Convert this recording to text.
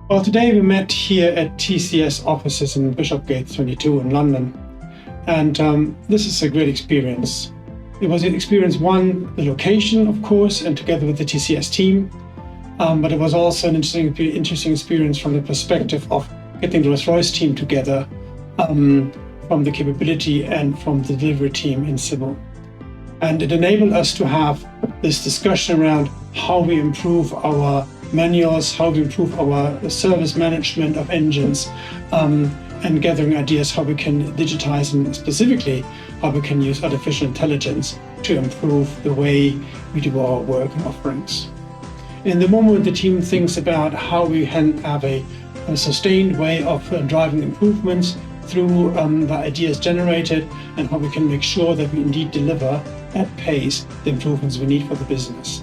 Well, today we met here at TCS offices in Bishopsgate 22 in London. And this is a great experience. It was an experience, one, the location, of course, and together with the TCS team. But it was also an interesting experience from the perspective of getting the Rolls-Royce team together, from the capability and from the delivery team in Civil. And it enabled us to have this discussion around how we improve our manuals, how we improve our service management of engines, and gathering ideas how we can digitize, and specifically how we can use artificial intelligence to improve the way we do our work and offerings. In the moment, the team thinks about how we can have a sustained way of driving improvements through the ideas generated, and how we can make sure that we indeed deliver at pace the improvements we need for the business.